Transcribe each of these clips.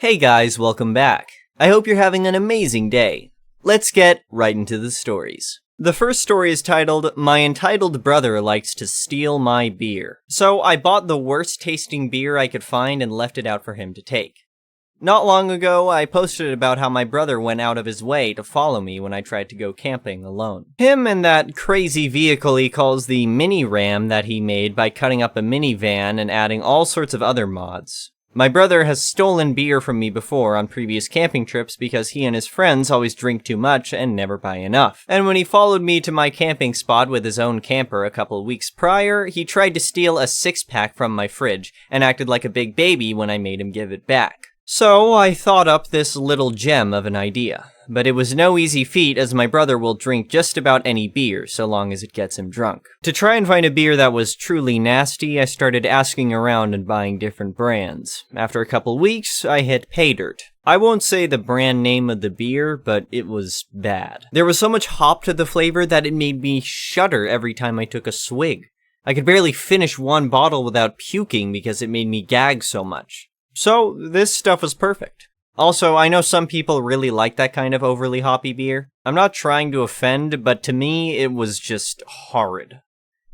Hey guys, welcome back. I hope you're having an amazing day. Let's get right into the stories. The first story is titled, My Entitled Brother Likes to Steal My Beer. So I bought the worst tasting beer I could find and left it out for him to take. Not long ago, I posted about how my brother went out of his way to follow me when I tried to go camping alone. Him and that crazy vehicle he calls the mini ram that he made by cutting up a minivan and adding all sorts of other mods. My brother has stolen beer from me before on previous camping trips because he and his friends always drink too much and never buy enough. And when he followed me to my camping spot with his own camper a couple weeks prior, he tried to steal a 6-pack from my fridge and acted like a big baby when I made him give it back. So I thought up this little gem of an idea, but it was no easy feat as my brother will drink just about any beer so long as it gets him drunk. To try and find a beer that was truly nasty, I started asking around and buying different brands. After a couple weeks, I hit Pay Dirt. I won't say the brand name of the beer, but it was bad. There was so much hop to the flavor that it made me shudder every time I took a swig. I could barely finish one bottle without puking because it made me gag so much. So, this stuff was perfect. Also, I know some people really like that kind of overly hoppy beer. I'm not trying to offend, but to me, it was just horrid.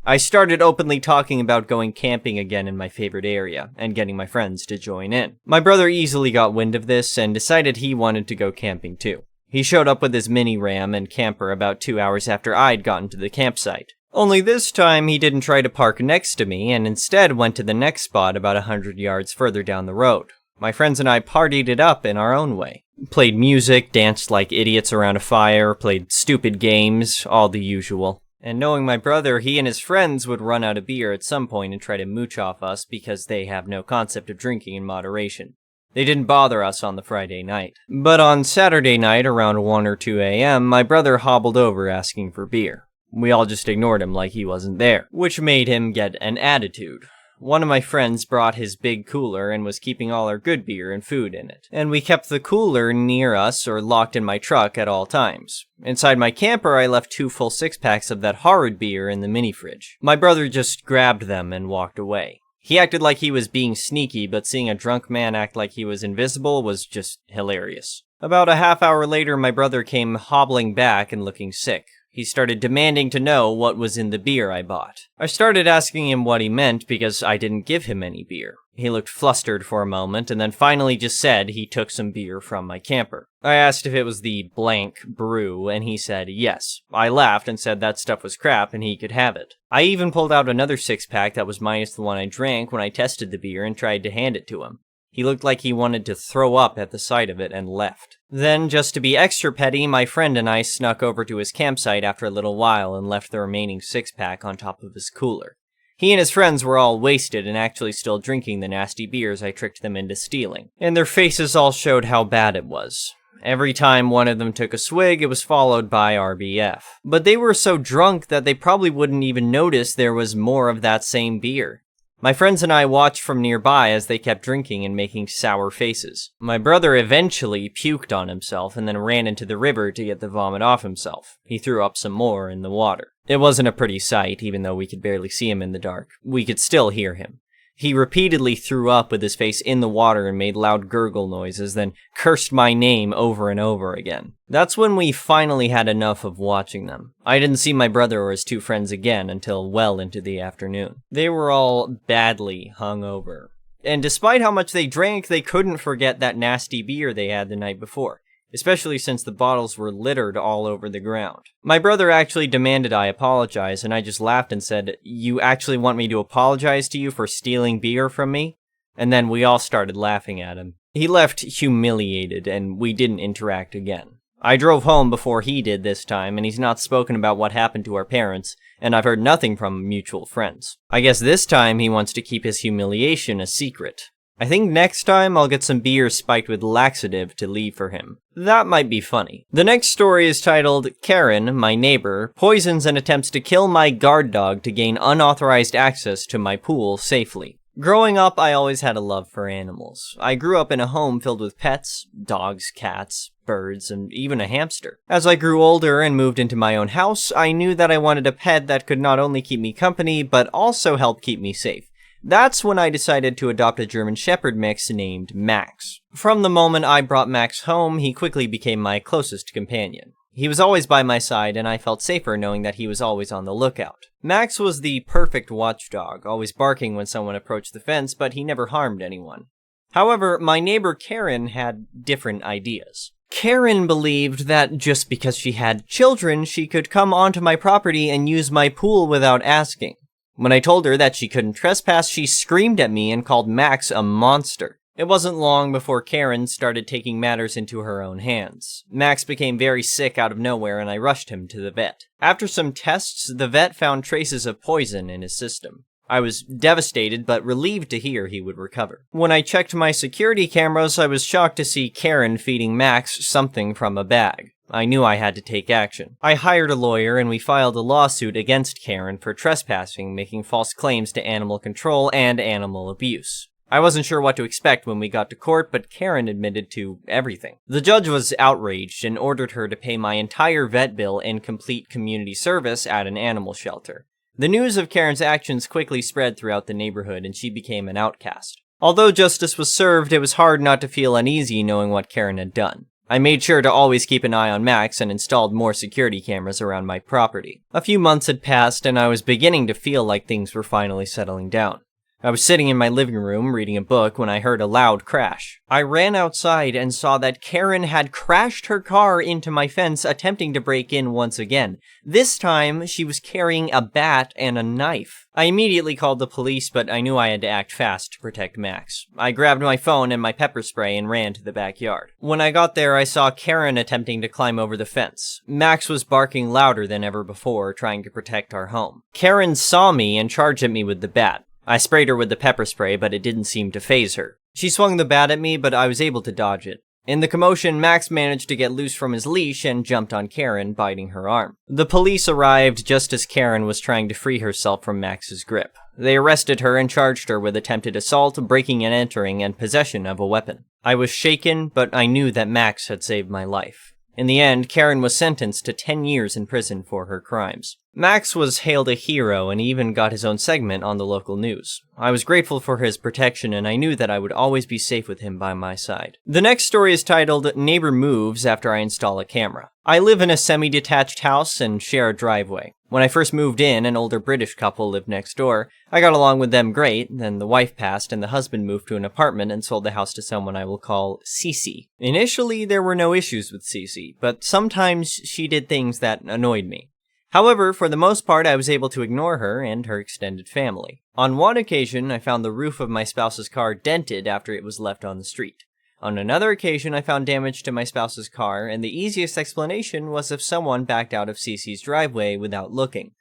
I started openly talking about going camping again in my favorite area, and getting my friends to join in. My brother easily got wind of this, and decided he wanted to go camping too. He showed up with his mini ram and camper about 2 hours after I'd gotten to the campsite. Only this time, he didn't try to park next to me, and instead went to the next spot about 100 yards further down the road. My friends and I partied it up in our own way. Played music, danced like idiots around a fire, played stupid games, all the usual. And knowing my brother, he and his friends would run out of beer at some point and try to mooch off us because they have no concept of drinking in moderation. They didn't bother us on the Friday night. But on Saturday night, around 1 or 2 a.m., my brother hobbled over asking for beer. We all just ignored him like he wasn't there, which made him get an attitude. One of my friends brought his big cooler and was keeping all our good beer and food in it. And we kept the cooler near us or locked in my truck at all times. Inside my camper, I left 2 full 6-packs of that horrid beer in the mini fridge. My brother just grabbed them and walked away. He acted like he was being sneaky, but seeing a drunk man act like he was invisible was just hilarious. About a half hour later, my brother came hobbling back and looking sick. He started demanding to know what was in the beer I bought. I started asking him what he meant because I didn't give him any beer. He looked flustered for a moment and then finally just said he took some beer from my camper. I asked if it was the blank brew and he said yes. I laughed and said that stuff was crap and he could have it. I even pulled out another 6-pack that was minus the one I drank when I tested the beer and tried to hand it to him. He looked like he wanted to throw up at the sight of it and left. Then, just to be extra petty, my friend and I snuck over to his campsite after a little while and left the remaining 6-pack on top of his cooler. He and his friends were all wasted and actually still drinking the nasty beers I tricked them into stealing. And their faces all showed how bad it was. Every time one of them took a swig, it was followed by RBF. But they were so drunk that they probably wouldn't even notice there was more of that same beer. My friends and I watched from nearby as they kept drinking and making sour faces. My brother eventually puked on himself and then ran into the river to get the vomit off himself. He threw up some more in the water. It wasn't a pretty sight, even though we could barely see him in the dark. We could still hear him. He repeatedly threw up with his face in the water and made loud gurgle noises, then cursed my name over and over again. That's when we finally had enough of watching them. I didn't see my brother or his 2 friends again until well into the afternoon. They were all badly hungover. And despite how much they drank, they couldn't forget that nasty beer they had the night before. Especially since the bottles were littered all over the ground. My brother actually demanded I apologize, and I just laughed and said, "You actually want me to apologize to you for stealing beer from me?" And then we all started laughing at him. He left humiliated, and we didn't interact again. I drove home before he did this time, and he's not spoken about what happened to our parents, and I've heard nothing from mutual friends. I guess this time he wants to keep his humiliation a secret. I think next time I'll get some beer spiked with laxative to leave for him. That might be funny. The next story is titled, Karen, my neighbor, poisons and attempts to kill my guard dog to gain unauthorized access to my pool safely. Growing up, I always had a love for animals. I grew up in a home filled with pets, dogs, cats, birds, and even a hamster. As I grew older and moved into my own house, I knew that I wanted a pet that could not only keep me company, but also help keep me safe. That's when I decided to adopt a German Shepherd mix named Max. From the moment I brought Max home, he quickly became my closest companion. He was always by my side, and I felt safer knowing that he was always on the lookout. Max was the perfect watchdog, always barking when someone approached the fence, but he never harmed anyone. However, my neighbor Karen had different ideas. Karen believed that just because she had children, she could come onto my property and use my pool without asking. When I told her that she couldn't trespass, she screamed at me and called Max a monster. It wasn't long before Karen started taking matters into her own hands. Max became very sick out of nowhere and I rushed him to the vet. After some tests, the vet found traces of poison in his system. I was devastated, but relieved to hear he would recover. When I checked my security cameras, I was shocked to see Karen feeding Max something from a bag. I knew I had to take action. I hired a lawyer and we filed a lawsuit against Karen for trespassing, making false claims to animal control and animal abuse. I wasn't sure what to expect when we got to court, but Karen admitted to everything. The judge was outraged and ordered her to pay my entire vet bill and complete community service at an animal shelter. The news of Karen's actions quickly spread throughout the neighborhood and she became an outcast. Although justice was served, it was hard not to feel uneasy knowing what Karen had done. I made sure to always keep an eye on Max and installed more security cameras around my property. A few months had passed and I was beginning to feel like things were finally settling down. I was sitting in my living room reading a book when I heard a loud crash. I ran outside and saw that Karen had crashed her car into my fence, attempting to break in once again. This time, she was carrying a bat and a knife. I immediately called the police, but I knew I had to act fast to protect Max. I grabbed my phone and my pepper spray and ran to the backyard. When I got there, I saw Karen attempting to climb over the fence. Max was barking louder than ever before, trying to protect our home. Karen saw me and charged at me with the bat. I sprayed her with the pepper spray, but it didn't seem to faze her. She swung the bat at me, but I was able to dodge it. In the commotion, Max managed to get loose from his leash and jumped on Karen, biting her arm. The police arrived just as Karen was trying to free herself from Max's grip. They arrested her and charged her with attempted assault, breaking and entering, and possession of a weapon. I was shaken, but I knew that Max had saved my life. In the end, Karen was sentenced to 10 years in prison for her crimes. Max was hailed a hero and even got his own segment on the local news. I was grateful for his protection and I knew that I would always be safe with him by my side. The next story is titled, Neighbor Moves After I Install a Camera. I live in a semi-detached house and share a driveway. When I first moved in, an older British couple lived next door. I got along with them great, then the wife passed and the husband moved to an apartment and sold the house to someone I will call Cece. Initially, there were no issues with Cece, but sometimes she did things that annoyed me. However, for the most part, I was able to ignore her and her extended family. On one occasion, I found the roof of my spouse's car dented after it was left on the street. On another occasion, I found damage to my spouse's car, and the easiest explanation was if someone backed out of Cece's driveway without looking.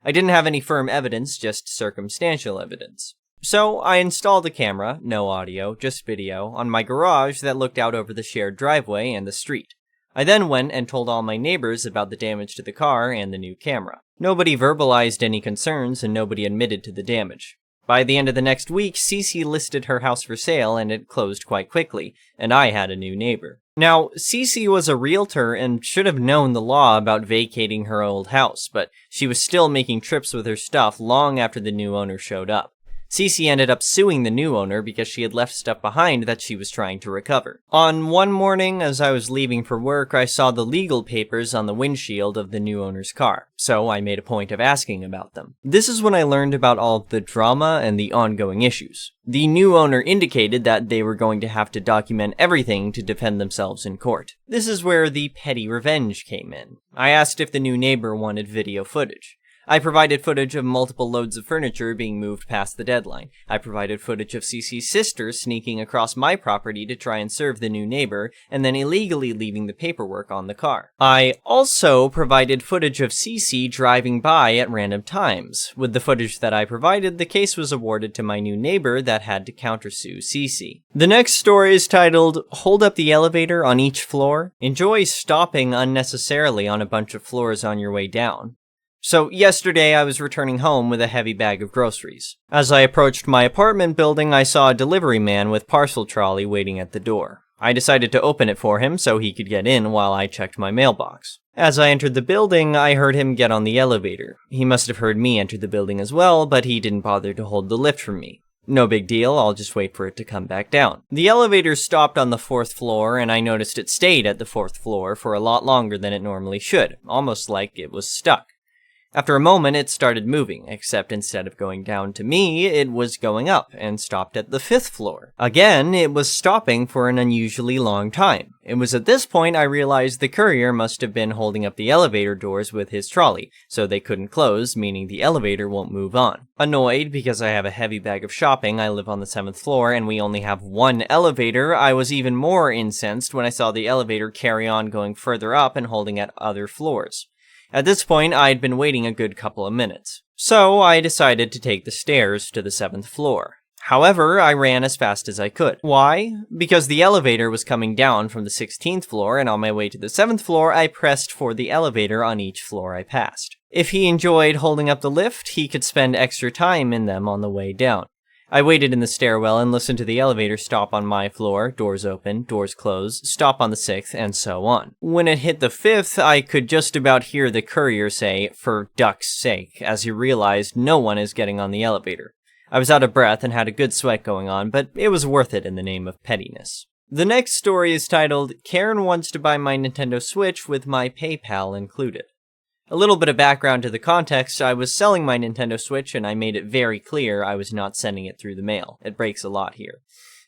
I didn't have any firm evidence, just circumstantial evidence. So, I installed a camera, no audio, just video, on my garage that looked out over the shared driveway and the street. I then went and told all my neighbors about the damage to the car and the new camera. Nobody verbalized any concerns and nobody admitted to the damage. By the end of the next week, Cece listed her house for sale and it closed quite quickly, and I had a new neighbor. Now, Cece was a realtor and should have known the law about vacating her old house, but she was still making trips with her stuff long after the new owner showed up. Cece ended up suing the new owner because she had left stuff behind that she was trying to recover. On one morning, as I was leaving for work, I saw the legal papers on the windshield of the new owner's car, so I made a point of asking about them. This is when I learned about all of the drama and the ongoing issues. The new owner indicated that they were going to have to document everything to defend themselves in court. This is where the petty revenge came in. I asked if the new neighbor wanted video footage. I provided footage of multiple loads of furniture being moved past the deadline. I provided footage of Cece's sister sneaking across my property to try and serve the new neighbor, and then illegally leaving the paperwork on the car. I also provided footage of Cece driving by at random times. With the footage that I provided, the case was awarded to my new neighbor that had to countersue Cece. The next story is titled, Hold Up the Elevator on Each Floor. Enjoy stopping unnecessarily on a bunch of floors on your way down. So yesterday I was returning home with a heavy bag of groceries. As I approached my apartment building, I saw a delivery man with parcel trolley waiting at the door. I decided to open it for him so he could get in while I checked my mailbox. As I entered the building, I heard him get on the elevator. He must have heard me enter the building as well, but he didn't bother to hold the lift for me. No big deal, I'll just wait for it to come back down. The elevator stopped on the 4th floor, and I noticed it stayed at the 4th floor for a lot longer than it normally should, almost like it was stuck. After a moment, it started moving, except instead of going down to me, it was going up, and stopped at the 5th floor. Again, it was stopping for an unusually long time. It was at this point I realized the courier must have been holding up the elevator doors with his trolley, so they couldn't close, meaning the elevator won't move on. Annoyed, because I have a heavy bag of shopping, I live on the 7th floor, and we only have one elevator, I was even more incensed when I saw the elevator carry on going further up and holding at other floors. At this point, I'd been waiting a good couple of minutes. So I decided to take the stairs to the 7th floor. However, I ran as fast as I could. Why? Because the elevator was coming down from the 16th floor, and on my way to the 7th floor, I pressed for the elevator on each floor I passed. If he enjoyed holding up the lift, he could spend extra time in them on the way down. I waited in the stairwell and listened to the elevator stop on my floor, doors open, doors close, stop on the 6th, and so on. When it hit the 5th, I could just about hear the courier say, "For duck's sake," as he realized no one is getting on the elevator. I was out of breath and had a good sweat going on, but it was worth it in the name of pettiness. The next story is titled, Karen Wants to Buy My Nintendo Switch with My PayPal Included. A little bit of background to the context, I was selling my Nintendo Switch and I made it very clear I was not sending it through the mail. It breaks a lot here.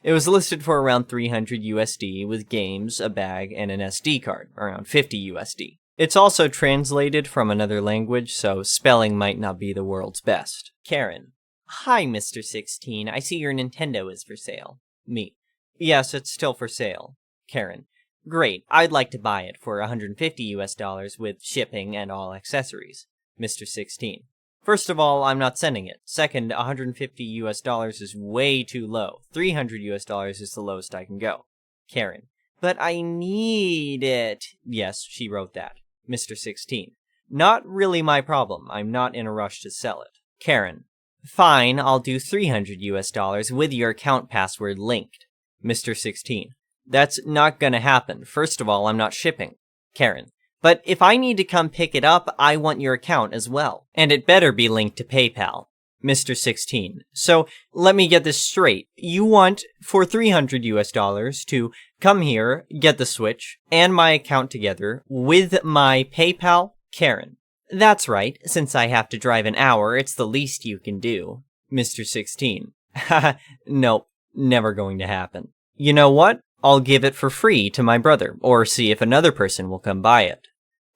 It was listed for around 300 USD with games, a bag, and an SD card, around 50 USD. It's also translated from another language, so spelling might not be the world's best. Karen. Hi, Mr. 16. I see your Nintendo is for sale. Me. Yes, it's still for sale. Karen. Great, I'd like to buy it for $150 US with shipping and all accessories. Mr. 16. First of all, I'm not sending it. Second, $150 US is way too low. $300 US is the lowest I can go. Karen. But I need it. Yes, she wrote that. Mr. 16. Not really my problem. I'm not in a rush to sell it. Karen. Fine, I'll do $300 US with your account password linked. Mr. 16. That's not gonna happen. First of all, I'm not shipping. Karen. But if I need to come pick it up, I want your account as well. And it better be linked to PayPal. Mr. 16. So, let me get this straight. You want, for $300 US, to come here, get the Switch, and my account together, with my PayPal? Karen. That's right. Since I have to drive an hour, it's the least you can do. Mr. 16. Haha, nope. Never going to happen. You know what? I'll give it for free to my brother, or see if another person will come buy it.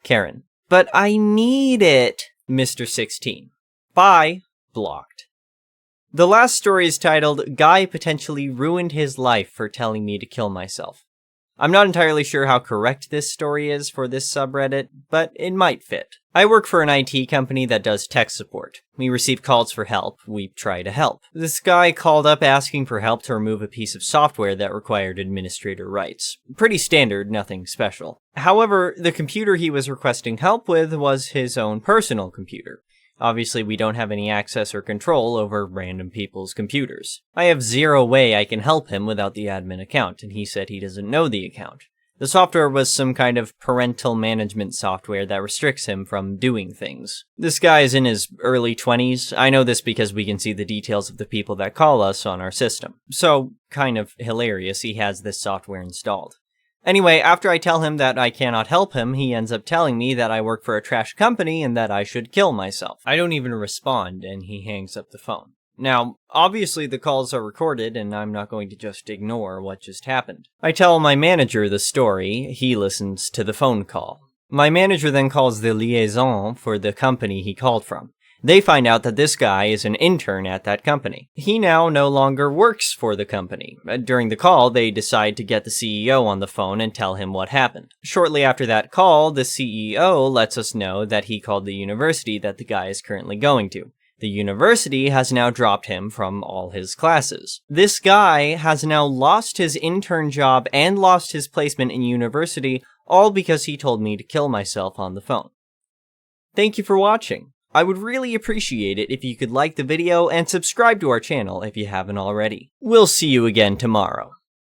Karen. But I need it. Mr. 16. Bye. Blocked. The last story is titled, Guy Potentially Ruined His Life for Telling Me to Kill Myself. I'm not entirely sure how correct this story is for this subreddit, but it might fit. I work for an IT company that does tech support. We receive calls for help, we try to help. This guy called up asking for help to remove a piece of software that required administrator rights. Pretty standard, nothing special. However, the computer he was requesting help with was his own personal computer. Obviously, we don't have any access or control over random people's computers. I have zero way I can help him without the admin account, and he said he doesn't know the account. The software was some kind of parental management software that restricts him from doing things. This guy is in his early 20s. I know this because we can see the details of the people that call us on our system. So, kind of hilarious he has this software installed. Anyway, after I tell him that I cannot help him, he ends up telling me that I work for a trash company and that I should kill myself. I don't even respond, and he hangs up the phone. Now, obviously the calls are recorded, and I'm not going to just ignore what just happened. I tell my manager the story, he listens to the phone call. My manager then calls the liaison for the company he called from. They find out that this guy is an intern at that company. He now no longer works for the company. During the call, they decide to get the CEO on the phone and tell him what happened. Shortly after that call, the CEO lets us know that he called the university that the guy is currently going to. The university has now dropped him from all his classes. This guy has now lost his intern job and lost his placement in university, all because he told me to kill myself on the phone. Thank you for watching. I would really appreciate it if you could like the video and subscribe to our channel if you haven't already. We'll see you again tomorrow.